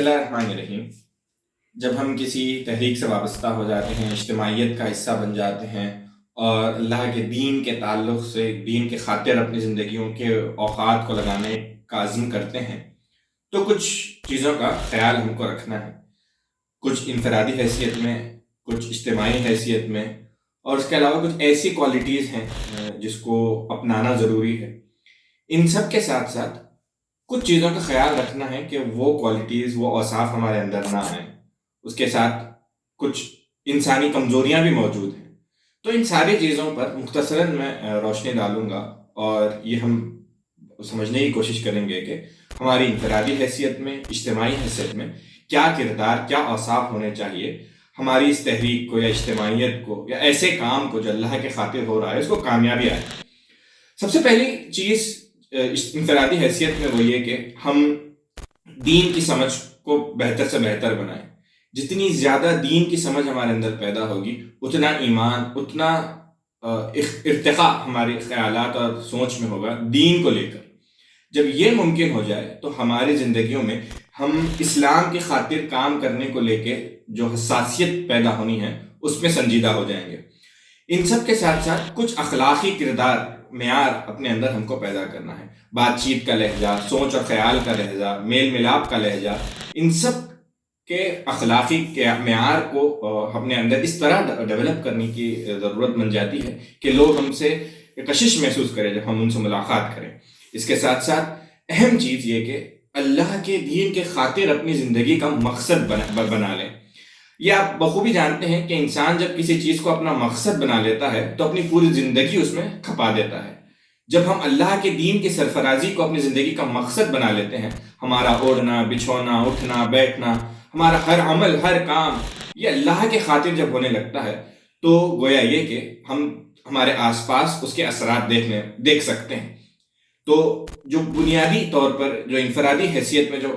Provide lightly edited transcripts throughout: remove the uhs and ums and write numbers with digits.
اللہ الرحمن الرحیم. جب ہم کسی تحریک سے وابستہ ہو جاتے ہیں، اجتماعیت کا حصہ بن جاتے ہیں اور اللہ کے دین کے تعلق سے دین کے خاطر اپنی زندگیوں کے اوقات کو لگانے کا عزم کرتے ہیں، تو کچھ چیزوں کا خیال ہم کو رکھنا ہے، کچھ انفرادی حیثیت میں، کچھ اجتماعی حیثیت میں، اور اس کے علاوہ کچھ ایسی کوالٹیز ہیں جس کو اپنانا ضروری ہے. ان سب کے ساتھ ساتھ کچھ چیزوں کا خیال رکھنا ہے کہ وہ کوالٹیز، وہ اوصاف ہمارے اندر نہ آئیں. اس کے ساتھ کچھ انسانی کمزوریاں بھی موجود ہیں. تو ان ساری چیزوں پر مختصراً میں روشنی ڈالوں گا، اور یہ ہم سمجھنے کی کوشش کریں گے کہ ہماری انفرادی حیثیت میں، اجتماعی حیثیت میں کیا کردار، کیا اوصاف ہونے چاہیے ہماری اس تحریک کو یا اجتماعیت کو یا ایسے کام کو جو اللہ کے خاطر ہو رہا ہے اس کو کامیابی آئے. سب سے پہلی چیز انفرادی حیثیت میں وہ یہ کہ ہم دین کی سمجھ کو بہتر سے بہتر بنائیں. جتنی زیادہ دین کی سمجھ ہمارے اندر پیدا ہوگی، اتنا ایمان، اتنا ارتقاء ہمارے خیالات اور سوچ میں ہوگا دین کو لے کر. جب یہ ممکن ہو جائے تو ہماری زندگیوں میں ہم اسلام کی خاطر کام کرنے کو لے کے جو حساسیت پیدا ہونی ہے اس میں سنجیدہ ہو جائیں گے. ان سب کے ساتھ ساتھ کچھ اخلاقی کردار، معیار اپنے اندر ہم کو پیدا کرنا ہے. بات چیت کا لہجہ، سوچ اور خیال کا لہجہ، میل ملاپ کا لہجہ، ان سب کے اخلاقی کے معیار کو اپنے اندر اس طرح ڈیولپ کرنے کی ضرورت بن جاتی ہے کہ لوگ ہم سے کشش محسوس کریں جب ہم ان سے ملاقات کریں. اس کے ساتھ ساتھ اہم چیز یہ کہ اللہ کے دین کے خاطر اپنی زندگی کا مقصد بنا لیں. یہ آپ بخوبی جانتے ہیں کہ انسان جب کسی چیز کو اپنا مقصد بنا لیتا ہے تو اپنی پوری زندگی اس میں کھپا دیتا ہے. جب ہم اللہ کے دین کی سرفرازی کو اپنی زندگی کا مقصد بنا لیتے ہیں، ہمارا اوڑھنا، بچھونا، اٹھنا، بیٹھنا، ہمارا ہر عمل، ہر کام یہ اللہ کے خاطر جب ہونے لگتا ہے تو گویا یہ کہ ہم ہمارے آس پاس اس کے اثرات دیکھ سکتے ہیں. تو جو بنیادی طور پر جو انفرادی حیثیت میں جو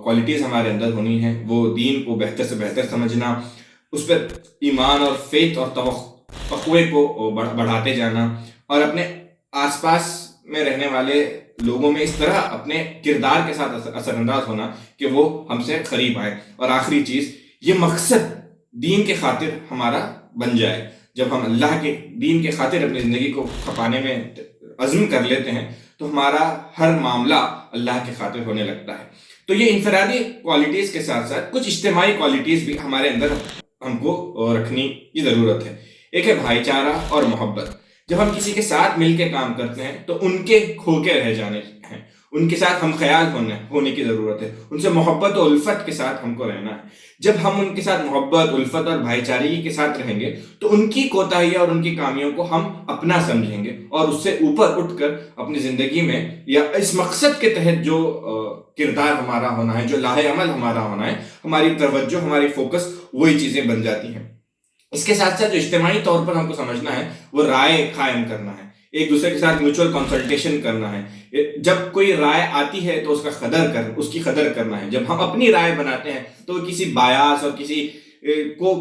کوالٹیز ہمارے اندر ہونی ہیں، وہ دین کو بہتر سے بہتر سمجھنا، اس پر ایمان اور فیت اور تقوی کو بڑھاتے جانا، اور اپنے آس پاس میں رہنے والے لوگوں میں اس طرح اپنے کردار کے ساتھ اثر انداز ہونا کہ وہ ہم سے قریب آئے. اور آخری چیز، یہ مقصد دین کے خاطر ہمارا بن جائے. جب ہم اللہ کے دین کے خاطر اپنی زندگی کو کھپانے میں عزم کر لیتے ہیں تو ہمارا ہر معاملہ اللہ کے خاطر ہونے لگتا ہے. تو یہ انفرادی کوالٹیز کے ساتھ ساتھ کچھ اجتماعی کوالٹیز بھی ہمارے اندر ہم کو رکھنے کی ضرورت ہے. ایک ہے بھائی چارہ اور محبت. جب ہم کسی کے ساتھ مل کے کام کرتے ہیں تو ان کے کھوکے رہ جانے ہیں، ان کے ساتھ ہم خیال ہونے کی ضرورت ہے، ان سے محبت و الفت کے ساتھ ہم کو رہنا ہے. جب ہم ان کے ساتھ محبت، الفت اور بھائی چارگی کے ساتھ رہیں گے تو ان کی کوتاہیاں اور ان کی کامیوں کو ہم اپنا سمجھیں گے، اور اس سے اوپر اٹھ کر اپنی زندگی میں یا اس مقصد کے تحت جو کردار ہمارا ہونا ہے، جو لاہ عمل ہمارا ہونا ہے، ہماری توجہ، ہماری فوکس وہی چیزیں بن جاتی ہیں. اس کے ساتھ ساتھ جو اجتماعی طور پر ہم کو سمجھنا ہے وہ رائے قائم کرنا ہے، ایک دوسرے کے ساتھ میوچل کنسلٹیشن کرنا ہے. جب کوئی رائے آتی ہے تو اس کی قدر کرنا ہے. جب ہم اپنی رائے بناتے ہیں تو کسی بایاس اور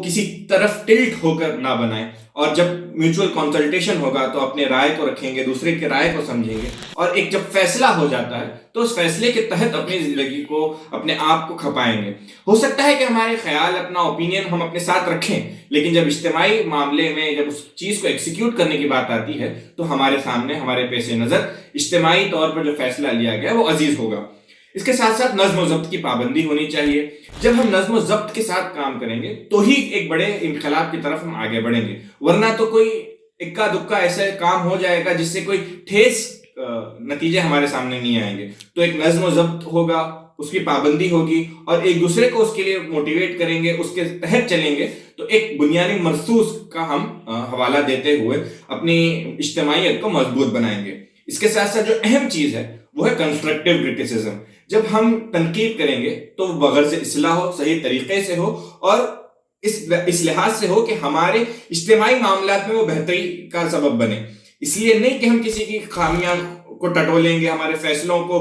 کسی طرف ٹلٹ ہو کر نہ بنائیں. اور جب میوچل کنسلٹیشن ہوگا تو اپنے رائے کو رکھیں گے، دوسرے کے رائے کو سمجھیں گے، اور ایک جب فیصلہ ہو جاتا ہے تو اس فیصلے کے تحت اپنی زندگی کو، اپنے آپ کو کھپائیں گے. ہو سکتا ہے کہ ہمارے خیال، اپنا اوپینین ہم اپنے ساتھ رکھیں، لیکن جب اجتماعی معاملے میں جب اس چیز کو ایکسیکیوٹ کرنے کی بات آتی ہے تو ہمارے سامنے، ہمارے پیش نظر اجتماعی طور پر جو فیصلہ لیا گیا وہ عزیز ہوگا. اس کے ساتھ ساتھ نظم و ضبط کی پابندی ہونی چاہیے. جب ہم نظم و ضبط کے ساتھ کام کریں گے تو ہی ایک بڑے انقلاب کی طرف ہم آگے بڑھیں گے، ورنہ تو کوئی اکا دکا ایسا کام ہو جائے گا جس سے کوئی ٹھیس نتیجے ہمارے سامنے نہیں آئیں گے. تو ایک نظم و ضبط ہوگا، اس کی پابندی ہوگی، اور ایک دوسرے کو اس کے لیے موٹیویٹ کریں گے، اس کے تحت چلیں گے تو ایک بنیادی مرسوس کا ہم حوالہ دیتے ہوئے اپنی اجتماعیت کو مضبوط بنائیں گے. اس کے ساتھ ساتھ جو اہم چیز ہے وہ ہے کنسٹرکٹیو کرٹیسزم. جب ہم تنقید کریں گے تو وہ بغرض اصلاح ہو، صحیح طریقے سے ہو، اور اس لحاظ سے ہو کہ ہمارے اجتماعی معاملات میں وہ بہتری کا سبب بنے. اس لیے نہیں کہ ہم کسی کی خامیاں کو ٹٹولیں گے، ہمارے فیصلوں کو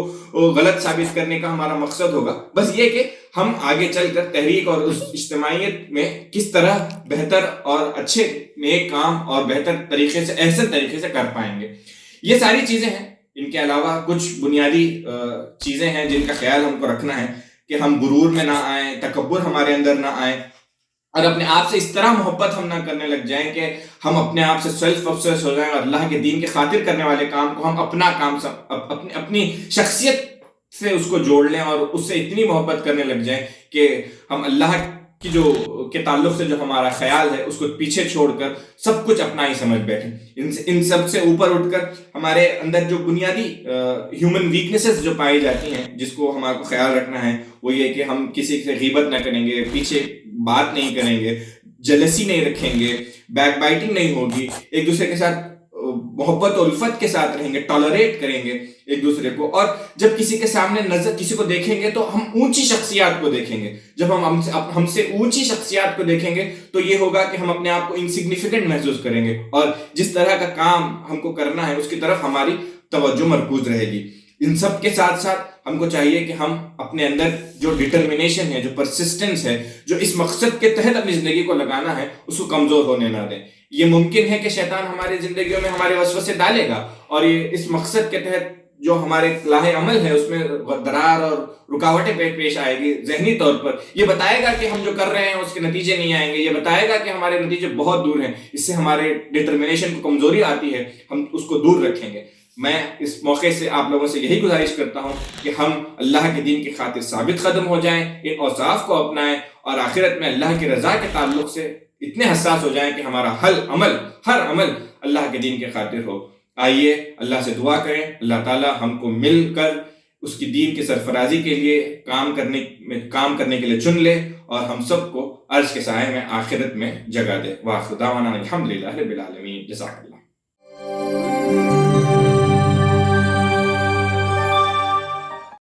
غلط ثابت کرنے کا ہمارا مقصد ہوگا. بس یہ کہ ہم آگے چل کر تحریک اور اس اجتماعیت میں کس طرح بہتر اور اچھے نیک کام اور بہتر طریقے سے، احسن طریقے سے کر پائیں گے. یہ ساری چیزیں ہیں. ان کے علاوہ کچھ بنیادی چیزیں ہیں جن کا خیال ہم کو رکھنا ہے. کہ ہم غرور میں نہ آئیں، تکبر ہمارے اندر نہ آئے، اور اپنے آپ سے اس طرح محبت ہم نہ کرنے لگ جائیں کہ ہم اپنے آپ سے سیلف obsessed ہو جائیں اور اللہ کے دین کی خاطر کرنے والے کام کو ہم اپنا کام اپنی شخصیت سے اس کو جوڑ لیں اور اس سے اتنی محبت کرنے لگ جائیں کہ ہم اللہ کی کے تعلق سے جو ہمارا خیال ہے اس کو پیچھے چھوڑ کر سب کچھ اپنا ہی سمجھ بیٹھیں۔ ان سب سے اوپر اٹھ کر ہمارے اندر جو بنیادی ہیومن ویکنیسز جو پائی جاتی ہیں جس کو ہمارے کو خیال رکھنا ہے، وہ یہ کہ ہم کسی سے غیبت نہ کریں گے، پیچھے بات نہیں کریں گے، جلسی نہیں رکھیں گے، بیک بائٹنگ نہیں ہوگی، ایک دوسرے کے ساتھ محبت و الفت کے ساتھ رہیں گے، ٹالریٹ کریں گے ایک دوسرے کو، اور جب کسی کے سامنے نظر کسی کو دیکھیں گے تو ہم اونچی شخصیات کو دیکھیں گے۔ جب ہم سے اونچی شخصیات کو دیکھیں گے تو یہ ہوگا کہ ہم اپنے آپ کو انسگنیفیکنٹ محسوس کریں گے، اور جس طرح کا کام ہم کو کرنا ہے اس کی طرف ہماری توجہ مرکوز رہے گی۔ ان سب کے ساتھ ساتھ ہم کو چاہیے کہ ہم اپنے اندر جو ڈٹرمنیشن ہے، جو پرسسٹنس ہے، جو اس مقصد کے تحت اپنی زندگی کو لگانا ہے، اس کو کمزور ہونے نہ دیں۔ یہ ممکن ہے کہ شیطان ہماری زندگیوں میں ہمارے وسوسے ڈالے گا، اور یہ اس مقصد کے تحت جو ہمارے لاہ عمل ہے اس میں درار اور رکاوٹیں پیش آئے گی۔ ذہنی طور پر یہ بتائے گا کہ ہم جو کر رہے ہیں اس کے نتیجے نہیں آئیں گے، یہ بتائے گا کہ ہمارے نتیجے بہت دور ہیں، اس سے ہمارے ڈٹرمنیشن کو کمزوری آتی ہے، ہم اس کو دور رکھیں گے۔ میں اس موقع سے آپ لوگوں سے یہی گزارش کرتا ہوں کہ ہم اللہ کے دین کی خاطر ثابت قدم ہو جائیں، ان اوصاف کو اپنائیں، اور آخرت میں اللہ کی رضا کے تعلق سے اتنے حساس ہو جائیں کہ ہمارا ہر عمل اللہ کے دین کے خاطر ہو۔ آئیے اللہ سے دعا کریں، اللہ تعالی ہم کو مل کر اس کی دین کی سرفرازی کے لیے کام کرنے کے لیے چن لے، اور ہم سب کو عرش کے سائے میں آخرت میں جگہ دے۔ وآخر دعوانا الحمدللہ رب العالمین۔ جزاک اللہ۔